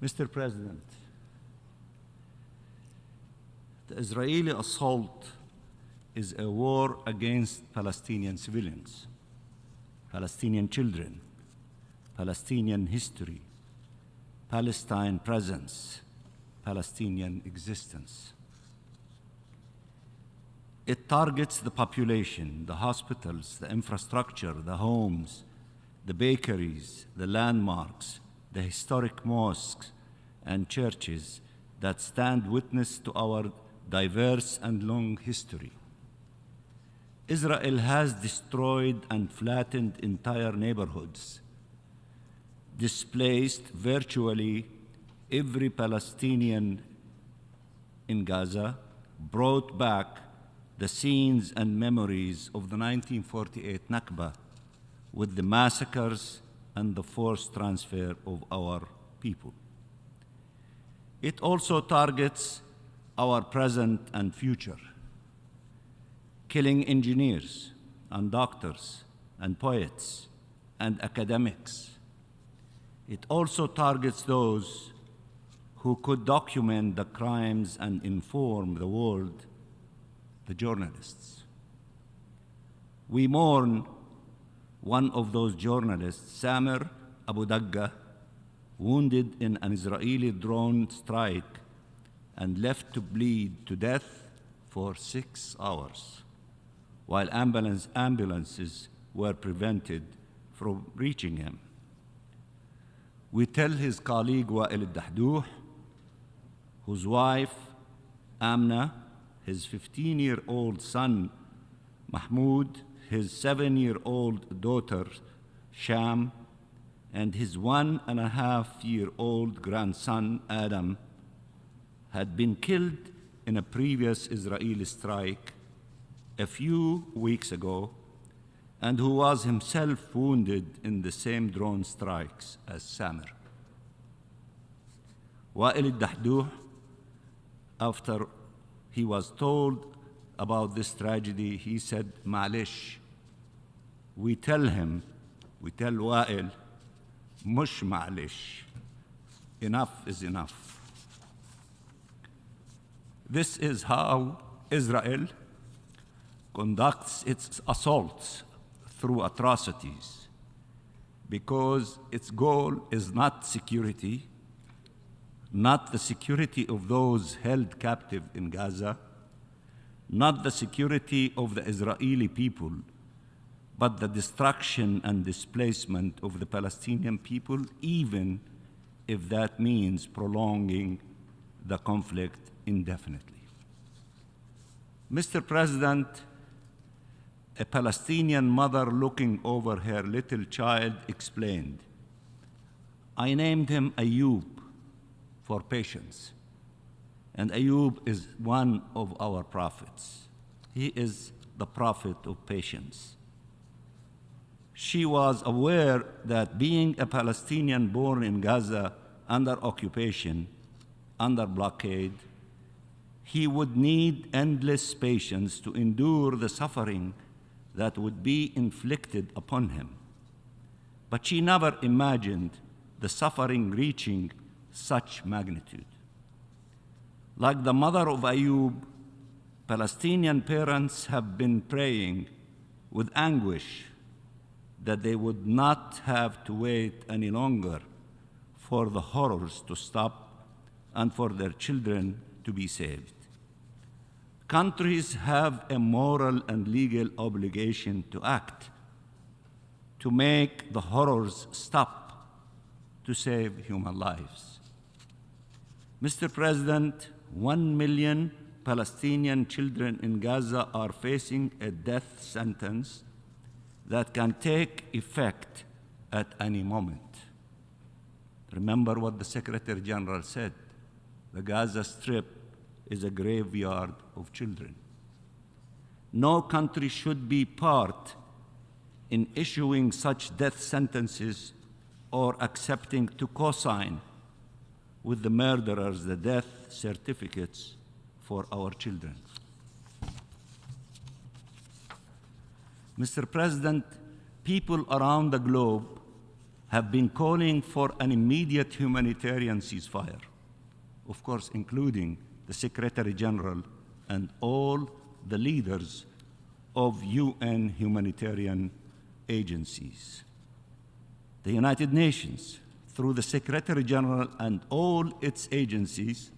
Mr. President, the Israeli assault is a war against Palestinian civilians, Palestinian children, Palestinian history, Palestine presence, Palestinian existence. It targets the population, the hospitals, the infrastructure, the homes, the bakeries, the landmarks, the historic mosques and churches that stand witness to our diverse and long history. Israel has destroyed and flattened entire neighborhoods, displaced virtually every Palestinian in Gaza, brought back the scenes and memories of the 1948 Nakba with the massacres and the forced transfer of our people. It also targets our present and future, killing engineers and doctors and poets and academics. It also targets those who could document the crimes and inform the world, the journalists. We mourn one of those journalists, Samer Abu Dagga, wounded in an Israeli drone strike and left to bleed to death for 6 hours, while ambulances were prevented from reaching him. We tell his colleague Wael al-Dahdouh, whose wife Amna, his 15-year-old son Mahmoud, his 7-year-old daughter Sham, and his 1.5-year-old grandson Adam had been killed in a previous Israeli strike a few weeks ago, and who was himself wounded in the same drone strikes as Samer. Wael al-Dahdouh, after he was told about this tragedy, he said, "Ma'alish." We tell Wael, "Mush ma'alish." Enough is enough. This is how Israel conducts its assaults through atrocities, because its goal is not security, not the security of those held captive in Gaza, not the security of the Israeli people, but the destruction and displacement of the Palestinian people, even if that means prolonging the conflict indefinitely. Mr. President, a Palestinian mother looking over her little child explained, "I named him Ayub for patience, and Ayub is one of our prophets. He is the prophet of patience." She was aware that being a Palestinian born in Gaza under occupation, under blockade, he would need endless patience to endure the suffering that would be inflicted upon him. But she never imagined the suffering reaching such magnitude. Like the mother of Ayub, Palestinian parents have been praying with anguish that they would not have to wait any longer for the horrors to stop and for their children to be saved. Countries have a moral and legal obligation to act, to make the horrors stop, to save human lives. Mr. President, 1 million Palestinian children in Gaza are facing a death sentence that can take effect at any moment. Remember what the Secretary General said: the Gaza Strip is a graveyard of children. No country should be part in issuing such death sentences or accepting to co-sign with the murderers the death certificates for our children. Mr. President, people around the globe have been calling for an immediate humanitarian ceasefire, of course, including the Secretary General and all the leaders of UN humanitarian agencies. The United Nations, through the Secretary General and all its agencies,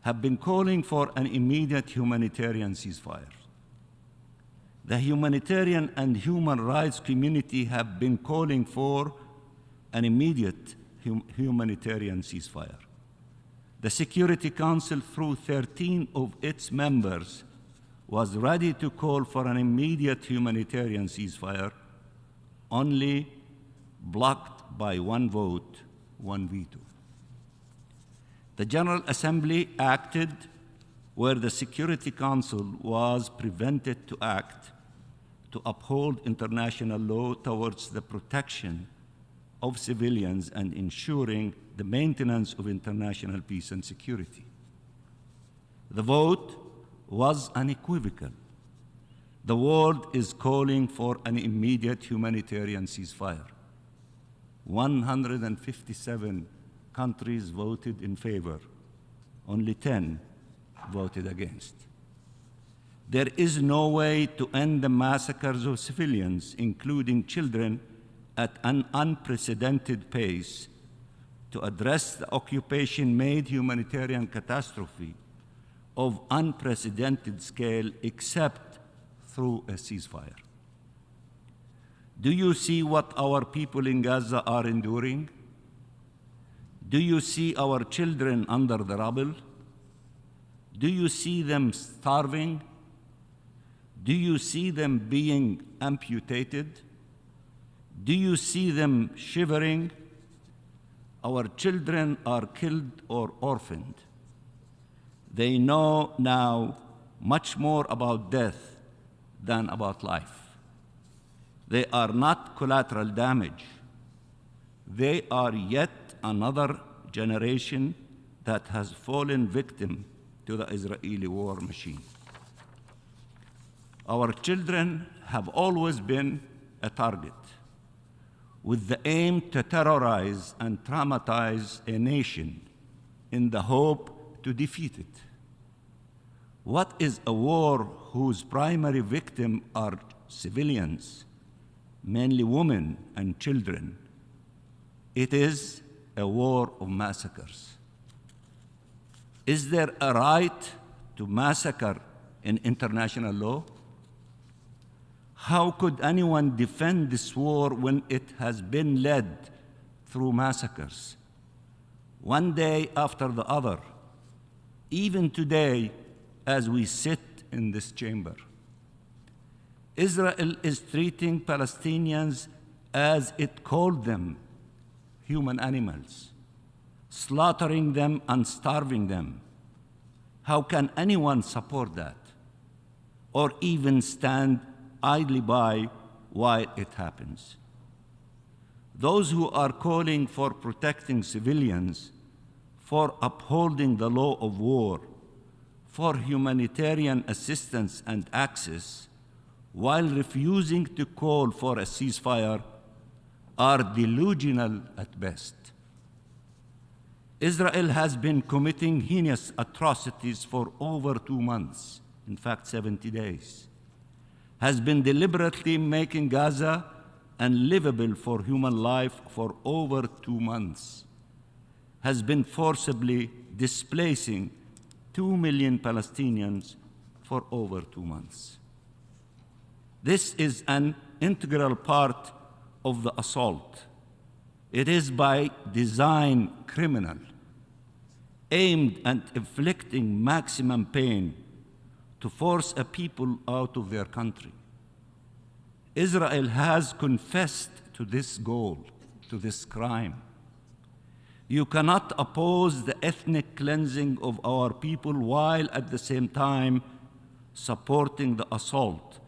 have been calling for an immediate humanitarian ceasefire. The humanitarian and human rights community have been calling for an immediate humanitarian ceasefire. The Security Council, through 13 of its members, was ready to call for an immediate humanitarian ceasefire, only blocked by one vote, one veto. The General Assembly acted where the Security Council was prevented to act to uphold international law towards the protection of civilians and ensuring the maintenance of international peace and security. The vote was unequivocal. The world is calling for an immediate humanitarian ceasefire. 157 countries voted in favor. Only 10 voted against. There is no way to end the massacres of civilians, including children, at an unprecedented pace, to address the occupation-made humanitarian catastrophe of unprecedented scale, except through a ceasefire. Do you see what our people in Gaza are enduring? Do you see our children under the rubble? Do you see them starving? Do you see them being amputated? Do you see them shivering? Our children are killed or orphaned. They know now much more about death than about life. They are not collateral damage. They are yet another generation that has fallen victim to the Israeli war machine. Our children have always been a target, with the aim to terrorize and traumatize a nation in the hope to defeat it. What is a war whose primary victim are civilians, mainly women and children? It is a war of massacres. Is there a right to massacre in international law? How could anyone defend this war when it has been led through massacres, one day after the other, even today as we sit in this chamber? Israel is treating Palestinians as it called them, human animals, slaughtering them and starving them. How can anyone support that or even stand idly by while it happens? Those who are calling for protecting civilians, for upholding the law of war, for humanitarian assistance and access, while refusing to call for a ceasefire, are delusional at best. Israel has been committing heinous atrocities for over 2 months, in fact 70 days, has been deliberately making Gaza unlivable for human life for over 2 months, has been forcibly displacing 2 million Palestinians for over 2 months. This is an integral part of the assault. It is by design criminal, aimed at inflicting maximum pain to force a people out of their country. Israel has confessed to this goal, to this crime. You cannot oppose the ethnic cleansing of our people while at the same time supporting the assault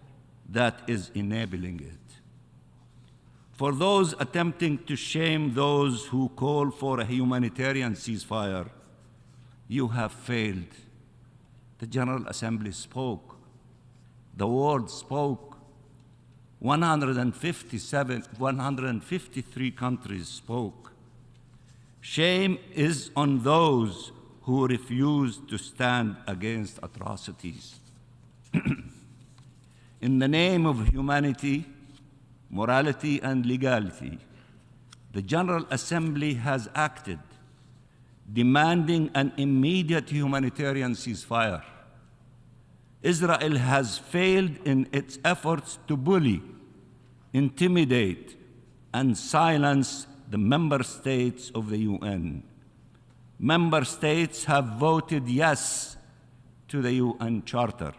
that is enabling it. For those attempting to shame those who call for a humanitarian ceasefire, you have failed. The General Assembly spoke. The world spoke. 153 countries spoke. Shame is on those who refuse to stand against atrocities. In the name of humanity, morality, and legality, the General Assembly has acted, demanding an immediate humanitarian ceasefire. Israel has failed in its efforts to bully, intimidate, and silence the member states of the UN. Member states have voted yes to the UN Charter,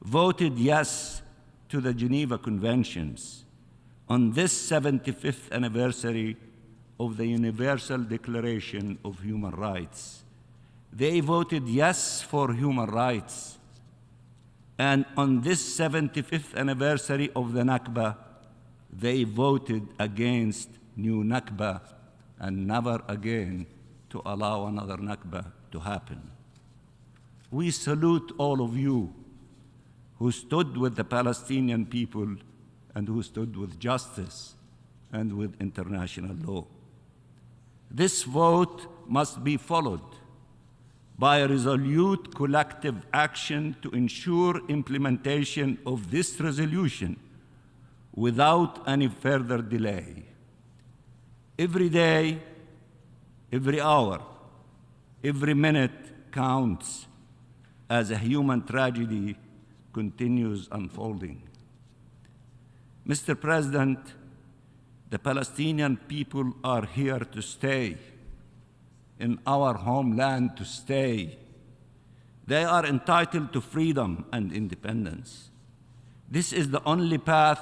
voted yes to the Geneva Conventions. On this 75th anniversary of the Universal Declaration of Human Rights, they voted yes for human rights. And on this 75th anniversary of the Nakba, they voted against new Nakba and never again to allow another Nakba to happen. We salute all of you who stood with the Palestinian people and who stood with justice and with international law. This vote must be followed by a resolute collective action to ensure implementation of this resolution without any further delay. Every day, every hour, every minute counts as a human tragedy continues unfolding. Mr. President, the Palestinian people are here to stay, in our homeland to stay. They are entitled to freedom and independence. This is the only path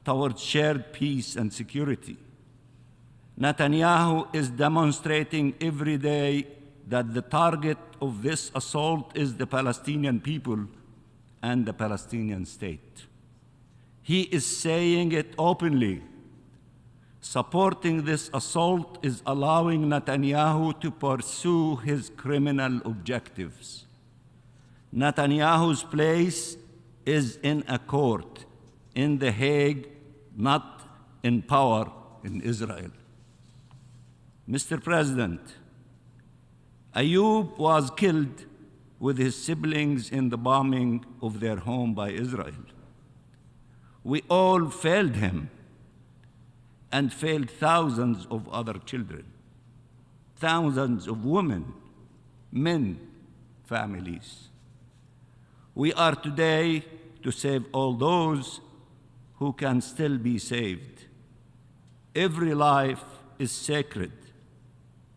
towards shared peace and security. Netanyahu is demonstrating every day that the target of this assault is the Palestinian people and the Palestinian state. He is saying it openly. Supporting this assault is allowing Netanyahu to pursue his criminal objectives. Netanyahu's place is in a court in The Hague, not in power in Israel. Mr. President, Ayub was killed with his siblings in the bombing of their home by Israel. We all failed him and failed thousands of other children, thousands of women, men, families. We are today to save all those who can still be saved. Every life is sacred,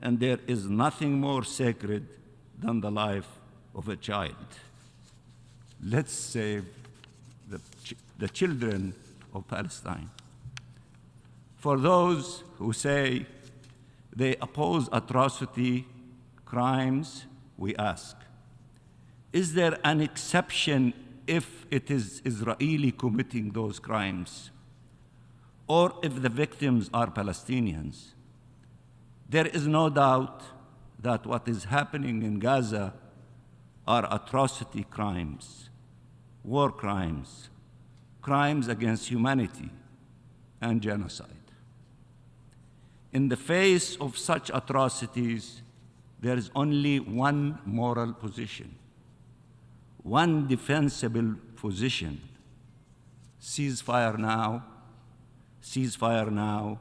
and there is nothing more sacred than the life of a child. Let's save the children of Palestine. For those who say they oppose atrocity, crimes, we ask, is there an exception if it is Israeli committing those crimes, or if the victims are Palestinians? There is no doubt that what is happening in Gaza are atrocity crimes, war crimes, crimes against humanity, and genocide. In the face of such atrocities, there is only one moral position, one defensible position: ceasefire now, ceasefire now,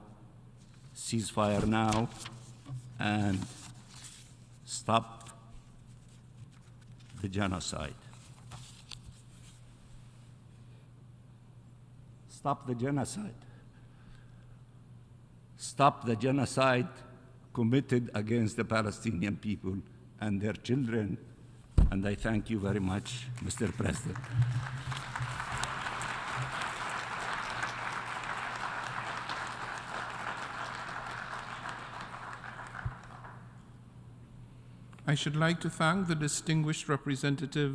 ceasefire now, and stop the genocide. Stop the genocide. Stop the genocide committed against the Palestinian people and their children. And I thank you very much, Mr. President. I should like to thank the distinguished representative